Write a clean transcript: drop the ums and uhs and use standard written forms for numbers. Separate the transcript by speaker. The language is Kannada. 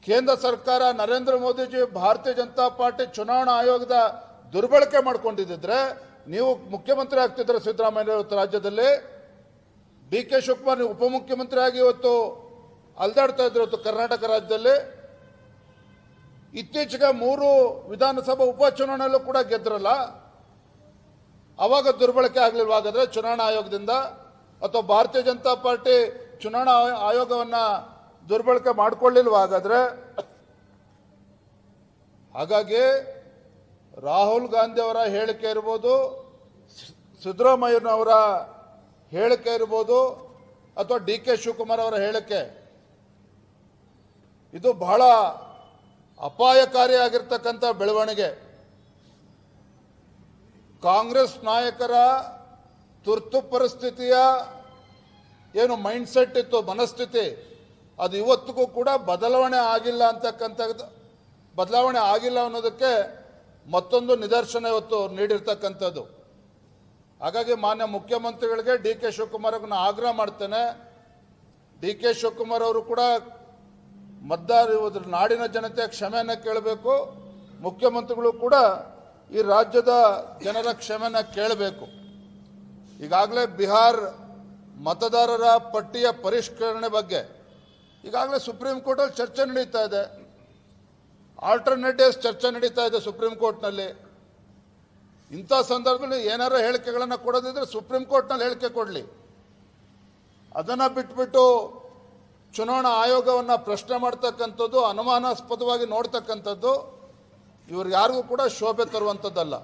Speaker 1: ಕೇಂದ್ರ ಸರ್ಕಾರ ನರೇಂದ್ರ ಮೋದಿಜಿ ಭಾರತೀಯ ಜನತಾ ಪಾರ್ಟಿ ಚುನಾವಣಾ ಆಯೋಗದ ದುರ್ಬಳಕೆ ಮಾಡ್ಕೊಂಡಿದ್ದರೆ ನೀವು ಮುಖ್ಯಮಂತ್ರಿ ಆಗ್ತಿದ್ರೆ ಸಿದ್ದರಾಮಯ್ಯ ಇವತ್ತು ರಾಜ್ಯದಲ್ಲಿ, ಡಿ ಕೆ ಶಿವಕುಮಾರ್ ನೀವು ಉಪಮುಖ್ಯಮಂತ್ರಿ ಆಗಿ ಇವತ್ತು ಅಲ್ದಾಡ್ತಾ ಇದ್ರು ಇವತ್ತು ಕರ್ನಾಟಕ ರಾಜ್ಯದಲ್ಲಿ. ಇತ್ತೀಚೆಗೆ 3 ವಿಧಾನಸಭಾ ಉಪಚುನಾವಣೆಯಲ್ಲೂ ಕೂಡ ಗೆದ್ರಲ್ಲ, ಅವಾಗ ದುರ್ಬಳಕೆ ಆಗಲಿಲ್ವ? ಹಾಗಾದ್ರೆ ಚುನಾವಣಾ ಆಯೋಗದಿಂದ ಅಥವಾ ಭಾರತೀಯ ಜನತಾ ಪಾರ್ಟಿ ಚುನಾವಣಾ ಆಯೋಗವನ್ನ ದುರ್ಬಳಕೆ ಮಾಡಿಕೊಳ್ಳಿಲ್ವ ಹಾಗಾದ್ರೆ? ಹಾಗಾಗಿ ರಾಹುಲ್ ಗಾಂಧಿ ಅವರ ಹೇಳಿಕೆ ಇರ್ಬೋದು, ಸಿದ್ದರಾಮಯ್ಯನವರ ಹೇಳಿಕೆ ಇರ್ಬೋದು, ಅಥವಾ ಡಿ ಕೆ ಶಿವಕುಮಾರ್ ಅವರ ಹೇಳಿಕೆ, ಇದು ಬಹಳ ಅಪಾಯಕಾರಿಯಾಗಿರ್ತಕ್ಕಂಥ ಬೆಳವಣಿಗೆ. ಕಾಂಗ್ರೆಸ್ ನಾಯಕರ ತುರ್ತು ಪರಿಸ್ಥಿತಿಯ ಏನು ಮೈಂಡ್ಸೆಟ್ ಇತ್ತು, ಮನಸ್ಥಿತಿ, ಅದು ಇವತ್ತಿಗೂ ಕೂಡ ಬದಲಾವಣೆ ಆಗಿಲ್ಲ ಅನ್ನೋದಕ್ಕೆ ಮತ್ತೊಂದು ನಿದರ್ಶನ ಇವತ್ತು ನೀಡಿರ್ತಕ್ಕಂಥದ್ದು. ಹಾಗಾಗಿ ಮಾನ್ಯ ಮುಖ್ಯಮಂತ್ರಿಗಳಿಗೆ ಡಿ ಕೆ ಶಿವಕುಮಾರ್ ಅವ್ರನ್ನ ಆಗ್ರಹ ಮಾಡ್ತೇನೆ, ಡಿ ಕೆ ಶಿವಕುಮಾರ್ ಅವರು ಕೂಡ ನಾಡಿನ ಜನತೆಯ ಕ್ಷಮೆಯನ್ನು ಕೇಳಬೇಕು, ಮುಖ್ಯಮಂತ್ರಿಗಳು ಕೂಡ ಈ ರಾಜ್ಯದ ಜನರ ಕ್ಷಮೆಯನ್ನು ಕೇಳಬೇಕು. ಈಗಾಗಲೇ ಬಿಹಾರ್ ಮತದಾರರ ಪಟ್ಟಿಯ ಪರಿಷ್ಕರಣೆ ಬಗ್ಗೆ ಈಗಾಗಲೇ ಸುಪ್ರೀಂ ಕೋರ್ಟಲ್ಲಿ ಚರ್ಚೆ ನಡೀತಾ ಇದೆ, ಆಲ್ಟರ್ನೇಟಿವ್ಸ್ ಚರ್ಚೆ ನಡೀತಾ ಇದೆ ಸುಪ್ರೀಂ ಕೋರ್ಟ್ನಲ್ಲಿ. ಇಂಥ ಸಂದರ್ಭದಲ್ಲಿ ಏನಾರ ಹೇಳಿಕೆಗಳನ್ನು ಕೊಡೋದಿದ್ರೆ ಸುಪ್ರೀಂ ಕೋರ್ಟ್ನಲ್ಲಿ ಹೇಳಿಕೆ ಕೊಡಲಿ. ಅದನ್ನು ಬಿಟ್ಬಿಟ್ಟು ಚುನಾವಣಾ ಆಯೋಗವನ್ನು ಪ್ರಶ್ನೆ ಮಾಡ್ತಕ್ಕಂಥದ್ದು, ಅನುಮಾನಾಸ್ಪದವಾಗಿ ನೋಡ್ತಕ್ಕಂಥದ್ದು ಇವ್ರು ಯಾರಿಗೂ ಕೂಡ ಶೋಭೆ ತರುವಂಥದ್ದಲ್ಲ.